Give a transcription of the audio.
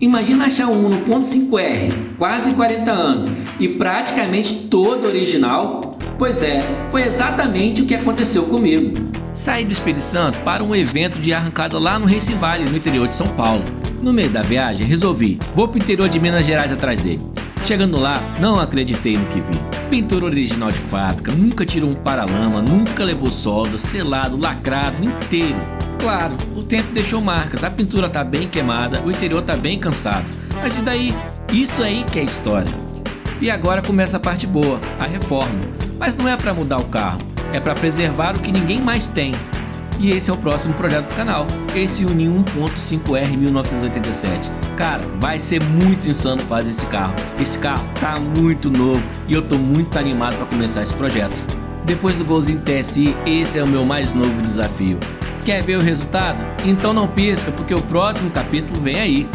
Imagina achar um 1.5R, quase 40 anos e praticamente todo original? Pois é, foi exatamente o que aconteceu comigo. Saí do Espírito Santo para um evento de arrancada lá no Race Valley, no interior de São Paulo. No meio da viagem, vou pro interior de Minas Gerais atrás dele. Chegando lá, não acreditei no que vi. Pintura original de fábrica, nunca tirou um paralama, nunca levou solda, selado, lacrado, inteiro. Claro, o tempo deixou marcas, a pintura tá bem queimada, o interior tá bem cansado. Mas e daí? Isso aí que é história. E agora começa a parte boa, a reforma. Mas não é para mudar o carro, é para preservar o que ninguém mais tem. E esse é o próximo projeto do canal, esse Uni 1.5R 1987. Cara, vai ser muito insano fazer esse carro. Esse carro tá muito novo e eu tô muito animado para começar esse projeto. Depois do Golzinho TSI, esse é o meu mais novo desafio. Quer ver o resultado? Então não pisca, porque o próximo capítulo vem aí.